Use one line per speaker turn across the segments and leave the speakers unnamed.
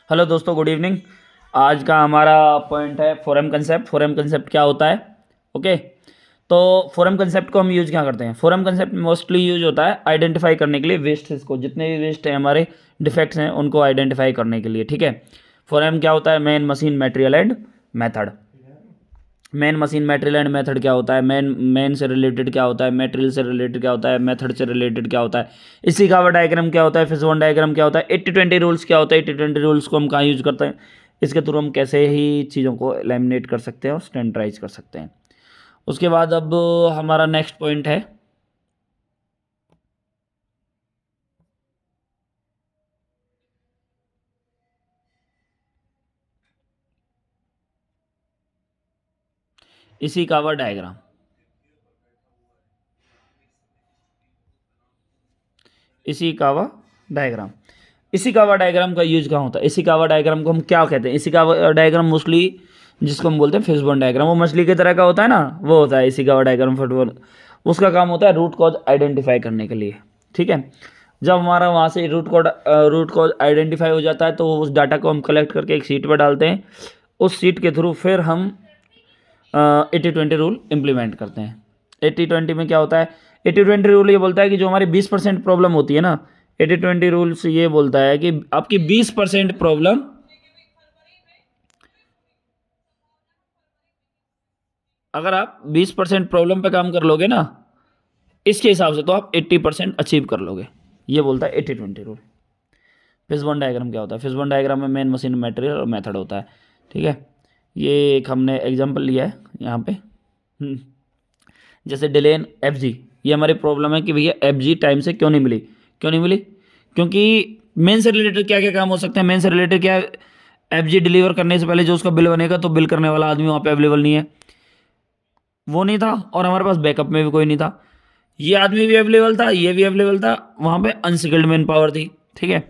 Hello दोस्तों, good evening. आज का हमारा पॉइंट है फोरम कंसेप्ट। फोरम कंसेप्ट क्या होता है? ओके, तो फोरम कंसेप्ट को हम यूज क्या करते हैं? फोरम कंसेप्ट मोस्टली यूज होता है आइडेंटिफाई करने के लिए वेस्ट्स को, जितने भी वेस्ट हैं हमारे डिफेक्ट्स हैं उनको आइडेंटिफाई करने के लिए। ठीक है, फोरम क्या होता है? Main, machine, material and method. Main, machine, material and method क्या होता है? मेन से रिलेटेड क्या होता है? मटेरियल से रिलेटेड क्या होता है? मेथड से रिलेटेड क्या होता है? इसी का डायग्राम क्या होता है? फिशबोन डायग्राम क्या होता है? 80-20 रूल्स क्या होता है? 80-20 रूल्स को हम कहाँ यूज करते हैं? इसके थ्रू हम कैसे ही चीज़ों को एलिमिनेट कर सकते हैं और स्टैंडर्डाइज कर सकते हैं। उसके बाद अब हमारा नेक्स्ट पॉइंट है इसी का डायग्राम। इसी कावा डायग्राम। इसी कावा डायग्राम का यूज कहाँ होता है? इसी कावा डायग्राम को हम क्या कहते हैं? इसी कावा डायग्राम मोस्टली जिसको हम बोलते हैं फिशबोन डायग्राम, वो मछली की तरह का होता है ना, वो होता है इसी कावा डायग्राम। फुटबॉल उसका काम होता है रूट कॉज आइडेंटिफाई करने के लिए। ठीक है, जब हमारा वहाँ से रूट कॉज आइडेंटिफाई हो जाता है तो उस डाटा को हम कलेक्ट करके एक सीट पर डालते हैं। उस सीट के थ्रू फिर हम 80-20 रूल इम्प्लीमेंट करते हैं। 80-20 में क्या होता है? 80-20 रूल ये बोलता है कि जो हमारी 20% प्रॉब्लम होती है ना, 80-20 रूल्स ये बोलता है कि आपकी 20% प्रॉब्लम, अगर आप 20% प्रॉब्लम पे काम कर लोगे ना इसके हिसाब से, तो आप 80% अचीव कर लोगे। ये बोलता है 80-20 रूल। फिशबोन डायग्राम क्या होता है? फिशबोन डायग्राम में मेन, मशीन, मटेरियल और मेथड होता है। ठीक है, ये एक हमने एग्जांपल लिया है यहाँ पे। जैसे डिले इन एफजी, ये हमारी प्रॉब्लम है कि भैया एफजी टाइम से क्यों नहीं मिली? क्यों नहीं मिली? क्योंकि मेन से रिलेटेड क्या क्या काम हो सकते हैं? मेन से रिलेटेड क्या, एफजी डिलीवर करने से पहले जो उसका बिल बनेगा तो बिल करने वाला आदमी वहाँ पे अवेलेबल नहीं है, वो नहीं था, और हमारे पास बैकअप में भी कोई नहीं था। ये आदमी भी अवेलेबल था, ये भी अवेलेबल था, वहाँ पे अनस्किल्ड मैन पावर थी। ठीक है,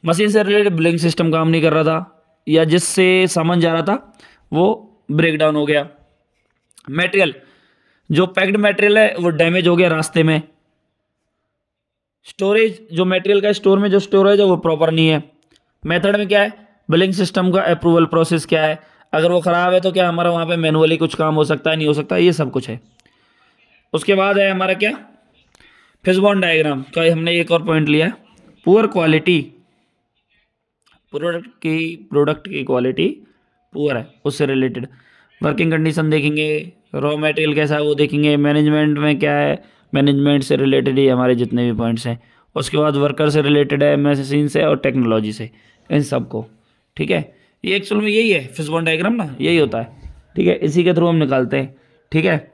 मशीन से रिलेटेड बिलिंग सिस्टम काम नहीं कर रहा था, या जिससे सामान जा रहा था वो ब्रेक डाउन हो गया। मटेरियल, जो पैक्ड मटेरियल है वो डैमेज हो गया रास्ते में। स्टोरेज, जो मटेरियल का स्टोर में जो स्टोरेज है वो प्रॉपर नहीं है। मेथड में क्या है? बिलिंग सिस्टम का अप्रूवल प्रोसेस क्या है? अगर वो ख़राब है तो क्या हमारा वहाँ पे मैनुअली कुछ काम हो सकता है? नहीं हो सकता, ये सब कुछ है। उसके बाद है हमारा क्या, फिशबोन डायग्राम का हमने एक और पॉइंट लिया है, पुअर क्वालिटी। प्रोडक्ट की क्वालिटी पुअर है, उससे रिलेटेड वर्किंग कंडीशन देखेंगे, रॉ मटेरियल कैसा है वो देखेंगे, मैनेजमेंट में क्या है, मैनेजमेंट से रिलेटेड ही हमारे जितने भी पॉइंट्स हैं। उसके बाद वर्कर से रिलेटेड है, मशीन से और टेक्नोलॉजी से, इन सब को। ठीक है, ये एक्चुअल में यही है फिशबोन डायग्राम ना, यही होता है। ठीक है, इसी के थ्रू हम निकालते हैं। ठीक है,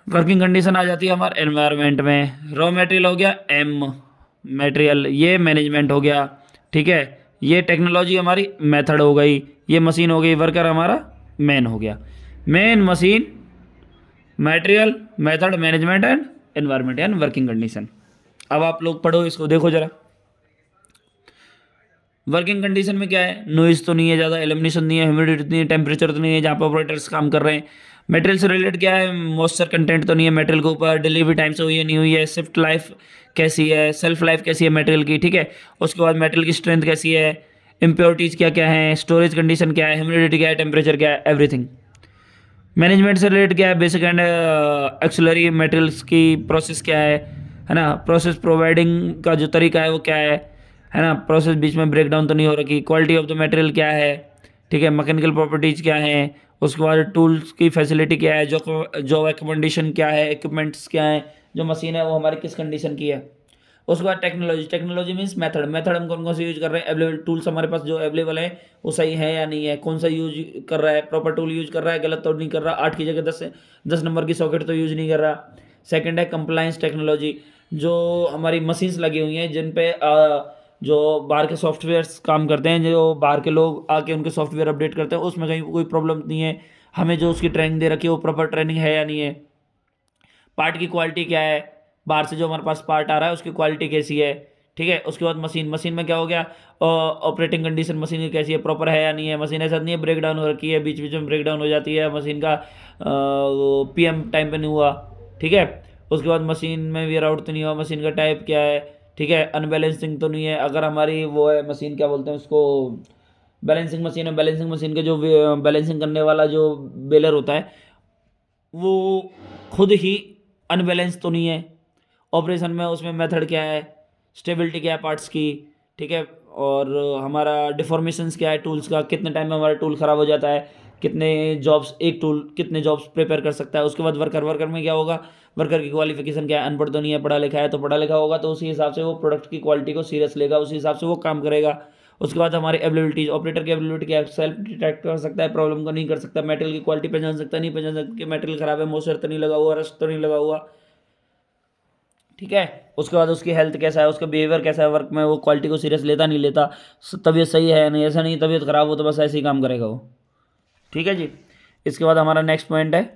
वर्किंग कंडीशन आ जाती है हमारे एनवायरनमेंट में। रॉ मटेरियल हो गया एम, मटेरियल ये मैनेजमेंट हो गया। ठीक है, ये टेक्नोलॉजी हमारी मेथड हो गई, ये मशीन हो गई, वर्कर हमारा मैन हो गया। Main, machine, material, method, management and environment and working condition. अब आप लोग पढ़ो, इसको देखो जरा। वर्किंग कंडीशन में क्या है? नॉइज तो नहीं है ज़्यादा, एलिमिनेशन नहीं है, ह्यूमिडिटी नहीं है, टेम्परेचर तो नहीं है जहाँ पर ऑपरेटर्स काम कर रहे हैं। मटेरियल से रिलेटेड क्या है? मॉइस्चर कंटेंट तो नहीं है मटेरियल के ऊपर, डिलीवरी टाइम से हुई है नहीं हुई है, शिफ्ट लाइफ कैसी है, सेल्फ लाइफ कैसी है मटेरियल की। ठीक है, उसके बाद मटेरियल की स्ट्रेंथ कैसी है, इम्प्योरिटीज़ क्या क्या है, स्टोरेज कंडीशन क्या है, ह्यूमिडिटी क्या है, टेम्परेचर क्या है, एवरीथिंग। मैनेजमेंट से रिलेटेड क्या है? बेसिक एंड एक्सलरी मटेरियल्स की प्रोसेस क्या है ना, प्रोसेस प्रोवाइडिंग का जो तरीका है वो क्या है ना, प्रोसेस बीच में ब्रेक डाउन तो नहीं हो रखी, क्वालिटी ऑफ द मटेरियल क्या है, ठीक है, मैकेनिकल प्रॉपर्टीज़ क्या है, उसके बाद टूल्स की फैसिलिटी क्या है, जो एक्कोमोडेशन क्या है, इक्विपमेंट्स क्या है, जो मशीन है वो हमारी किस कंडीशन की है। उसके बाद technology, technology means method, method हम कौन कौन से यूज कर रहे हैं, अवेलेबल टूल्स हमारे पास जो अवेलेबल है वो सही है या नहीं है, कौन सा यूज कर रहा है, प्रॉपर टूल यूज कर रहा है, गलत तो नहीं कर रहा, 8 की जगह 10 नंबर की सॉकेट तो यूज नहीं कर रहा। सेकंड है कंप्लायंस टेक्नोलॉजी, जो हमारी मशीन्स लगी हुई हैं जिन पे जो बाहर के सॉफ्टवेयर्स काम करते हैं, जो बाहर के लोग आके उनके सॉफ्टवेयर अपडेट करते हैं, उसमें कहीं कोई प्रॉब्लम नहीं है, हमें जो उसकी ट्रेनिंग दे रखी है वो प्रॉपर ट्रेनिंग है या नहीं है। पार्ट की क्वालिटी क्या है, बाहर से जो हमारे पास पार्ट आ रहा है उसकी क्वालिटी कैसी है। ठीक है, उसके बाद मशीन, मशीन में क्या हो गया, ऑपरेटिंग कंडीशन मशीन की कैसी है, प्रॉपर है या नहीं है, मशीन ऐसा नहीं है ब्रेक डाउन हो रखी है, बीच बीच में ब्रेक डाउन हो जाती है, मशीन का पीएम टाइम पे नहीं हुआ। ठीक है, उसके बाद मशीन में वेयर आउट तो नहीं हुआ, मशीन का टाइप क्या है, ठीक है, अनबैलेंसिंग तो नहीं है। अगर हमारी वो है मशीन, क्या बोलते हैं उसको, बैलेंसिंग मशीन है, बैलेंसिंग मशीन के जो बैलेंसिंग करने वाला जो बेलर होता है वो खुद ही अनबैलेंस तो नहीं है। ऑपरेशन में उसमें मेथड क्या है, स्टेबिलिटी क्या है पार्ट्स की, ठीक है, और हमारा डिफॉर्मेशंस क्या है टूल्स का, कितने टाइम में हमारा टूल ख़राब हो जाता है, कितने जॉब्स एक टूल कितने जॉब्स प्रिपेयर कर सकता है। उसके बाद वर्कर में क्या होगा, वर्कर की क्वालिफिकेशन क्या है, अनपढ़ तो नहीं है, पढ़ा लिखा है, तो पढ़ा लिखा होगा तो उसी हिसाब से वो प्रोडक्ट की क्वालिटी को सीरियस लेगा, उसी हिसाब से वो काम करेगा। उसके बाद हमारी एबिलिटीज, ऑपरेटर की एबिलिटी क्या है, सेल्फ डिटेक्ट कर सकता है, प्रॉब्लम को नहीं कर सकता, मेटेरियल की क्वालिटी पहचान सकता है, नहीं पहचान सकता कि मेटेरियल खराब है, मॉइस्चर तो नहीं लगा हुआ, रस्ट तो नहीं लगा हुआ, ठीक है। उसके बाद उसकी हेल्थ कैसा है, उसका बिहेवियर कैसा है वर्क में, वो क्वालिटी को सीरियस लेता नहीं लेता, तबीयत सही है नहीं, ऐसा नहीं तबीयत खराब हो तो बस ऐसे ही काम करेगा वो, ठीक है जी। इसके बाद हमारा नेक्स्ट पॉइंट है,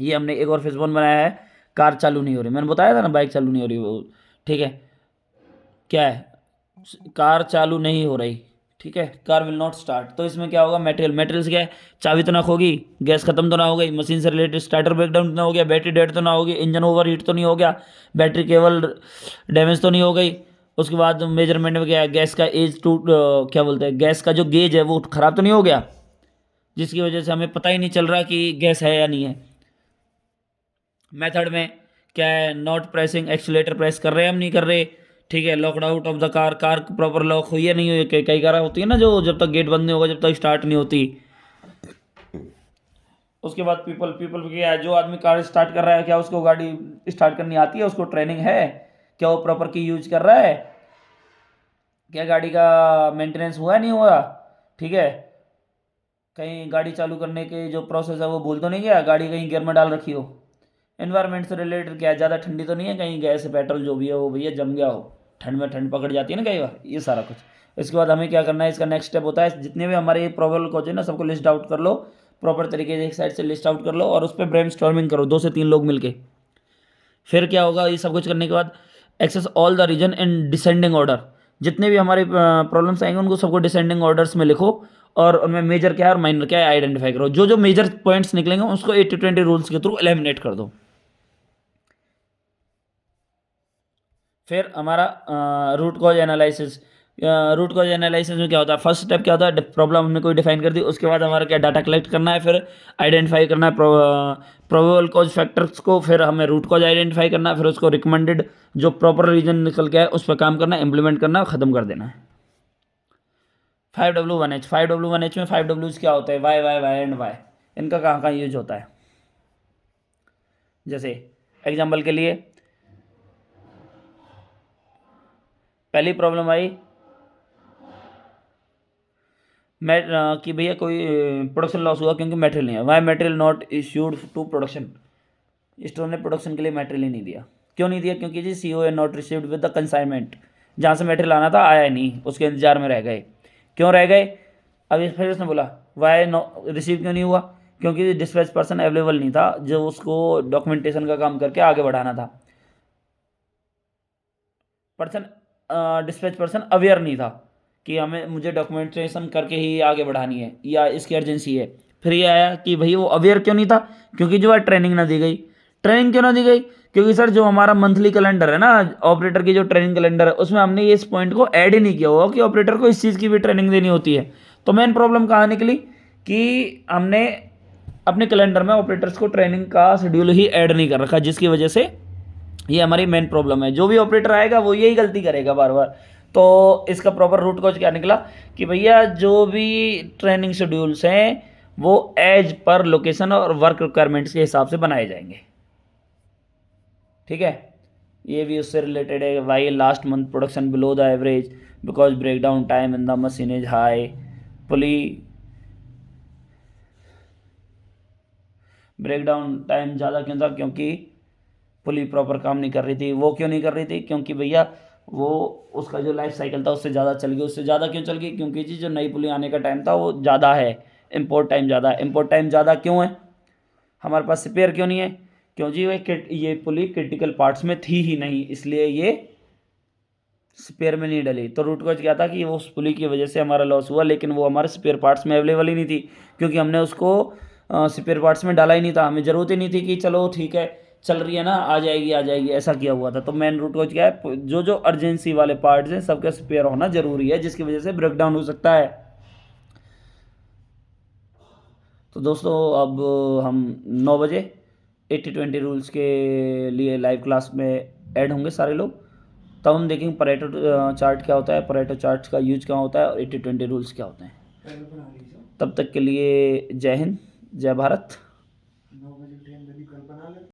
ये हमने एक और फिशबोन बनाया है, कार चालू नहीं हो रही, मैंने बताया था ना बाइक चालू नहीं हो रही वो, ठीक है, क्या है, कार चालू नहीं हो रही, ठीक है, कार विल नॉट स्टार्ट। तो इसमें क्या होगा, मटेरियल्स क्या है, चाबी तो ना खोगी, गैस खत्म तो ना हो गई, मशीन से रिलेटेड स्टार्टर ब्रेकडाउन तो ना हो गया, बैटरी डेड तो ना होगी, इंजन ओवर हीट तो नहीं हो गया, बैटरी केबल डैमेज तो नहीं हो गई। उसके बाद मेजरमेंट में क्या है, गैस का एज टू क्या बोलते हैं, गैस का जो गेज है वो ख़राब तो नहीं हो गया, जिसकी वजह से हमें पता ही नहीं चल रहा कि गैस है या नहीं है। मेथड में क्या है, नॉट प्रेसिंग, एक्सीलेटर प्रेस कर रहे हैं हम नहीं कर रहे, ठीक है, locked out of the car, car proper lock हुई है नहीं हुई, कई कार होती है ना जो जब तक गेट बंद नहीं होगा जब तक स्टार्ट नहीं होती। उसके बाद पीपल क्या है, जो आदमी कार स्टार्ट कर रहा है क्या उसको गाड़ी स्टार्ट करनी आती है, उसको ट्रेनिंग है, क्या वो प्रॉपर की यूज कर रहा है, क्या गाड़ी का मेंटेनेंस हुआ नहीं हुआ, ठीक है, कहीं गाड़ी चालू करने के जो प्रोसेस है वो भूल तो नहीं गया, गाड़ी कहीं गियर में डाल रखी हो। एनवायरनमेंट से रिलेटेड क्या है, ज़्यादा ठंडी तो नहीं है, कहीं गैस पेट्रोल जो भी है वो भैया जम गया हो, ठंड में ठंड पकड़ जाती है ना कई बार, ये सारा कुछ। इसके बाद हमें क्या करना है, इसका नेक्स्ट स्टेप होता है, जितने भी हमारे प्रोबेबल कॉज है ना सबको लिस्ट आउट कर लो, प्रॉपर तरीके से एक साइड से लिस्ट आउट कर लो और उस पर ब्रेन स्टॉर्मिंग करो 2 से 3 लोग मिलके। फिर क्या होगा, ये सब कुछ करने के बाद access all the reason in descending order, जितने भी हमारे प्रॉब्लम्स आएंगे उनको सबको डिसेंडिंग ऑर्डर्स में लिखो और उनमें मेजर क्या है और माइनर क्या है आइडेंटिफाई करो, जो जो मेजर पॉइंट्स निकलेंगे उसको 80-20 रूल्स के थ्रू एलिमिनेट कर दो। फिर हमारा root cause analysis, root cause analysis में क्या होता है, फर्स्ट स्टेप क्या होता है, प्रॉब्लम हमने कोई डिफाइन कर दी, उसके बाद हमारा क्या डाटा कलेक्ट करना है, फिर आइडेंटिफाई करना है प्रोबेबल कॉज फैक्टर्स को, फिर हमें रूट कॉज आइडेंटिफाई करना है, फिर उसको रिकमेंडेड जो प्रॉपर रीजन निकल के है उस पर काम करना है, इंप्लीमेंट करना है और ख़त्म कर देना है। 5W1H, 5W1H में 5Ws क्या होता है, why why why and why, इनका कहाँ कहाँ यूज होता है। जैसे एग्जाम्पल के लिए पहली प्रॉब्लम आई कि भैया कोई प्रोडक्शन लॉस हुआ क्योंकि मटेरियल नहीं है, why material not issued to production, store ने प्रोडक्शन के लिए मटेरियल ही नहीं दिया, क्यों नहीं दिया, क्योंकि जी CO है not received with the consignment, जहाँ से मटेरियल आना था आया नहीं, उसके इंतजार में रह गए, क्यों रह गए, अब फिर उसने बोला वाई रिसीव क्यों नहीं हुआ, क्योंकि डिस्पैच पर्सन अवेलेबल नहीं था जो उसको डॉक्यूमेंटेशन का काम करके आगे बढ़ाना था, पर्सन डिस्पैच पर्सन अवेयर नहीं था कि हमें मुझे डॉक्यूमेंटेशन करके ही आगे बढ़ानी है या इसकी अर्जेंसी है। फिर ये आया कि भाई वो अवेयर क्यों नहीं था, क्योंकि जो है ट्रेनिंग ना दी गई, ट्रेनिंग क्यों ना दी गई, क्योंकि सर जो हमारा मंथली कैलेंडर है ना ऑपरेटर की जो ट्रेनिंग कैलेंडर है उसमें हमने ये इस पॉइंट को ऐड ही नहीं किया हुआ कि ऑपरेटर को इस चीज़ की भी ट्रेनिंग देनी होती है। तो मेन प्रॉब्लम कहाँ निकली कि हमने अपने कैलेंडर में ऑपरेटर्स को ट्रेनिंग का शेड्यूल ही ऐड नहीं कर रखा, जिसकी वजह से ये हमारी मेन प्रॉब्लम है। जो भी ऑपरेटर आएगा वो यही गलती करेगा बार बार। तो इसका प्रॉपर रूट कॉज क्या निकला कि भैया जो भी ट्रेनिंग शेड्यूल्स हैं वो एज पर लोकेशन और वर्क रिक्वायरमेंट्स के हिसाब से बनाए जाएंगे, ठीक है। ये भी उससे रिलेटेड है, why last month production below the average because break down time in the machine is high, pulley break down time ज़्यादा क्यों था, क्योंकि पुली प्रॉपर काम नहीं कर रही थी। वो क्यों नहीं कर रही थी, क्योंकि भैया वो उसका जो लाइफ साइकिल था उससे ज़्यादा चल गई। उससे ज़्यादा क्यों चल गई, क्योंकि जी जो नई पुली आने का टाइम था वो ज़्यादा है, इम्पोर्ट टाइम ज़्यादा है। इम्पोर्ट टाइम ज़्यादा क्यों है, हमारे पास स्पेयर क्यों नहीं है, क्यों जी ये पुली क्रिटिकल पार्ट्स में थी ही नहीं, इसलिए ये स्पेयर में नहीं डली। तो रूट कॉज क्या था कि वो उस पुली की वजह से हमारा लॉस हुआ, लेकिन वो हमारे स्पेयर पार्ट्स में अवेलेबल ही नहीं थी, क्योंकि हमने उसको स्पेयर पार्ट्स में डाला ही नहीं था। हमें ज़रूरत ही नहीं थी कि चलो ठीक है चल रही है ना, आ जाएगी ऐसा किया हुआ था। तो मेन रूट कॉज क्या है, जो अर्जेंसी वाले पार्ट्स हैं सबका स्पेयर होना जरूरी है, जिसकी वजह से ब्रेकडाउन हो सकता है। तो दोस्तों अब हम 9 बजे 80-20 रूल्स के लिए लाइव क्लास में ऐड होंगे सारे लोग। तब हम देखेंगे परेटो चार्ट क्या होता है, परेटो चार्ट का यूज क्या होता है और 80-20 रूल्स क्या होते हैं। तब तक के लिए जय हिंद, जय भारत।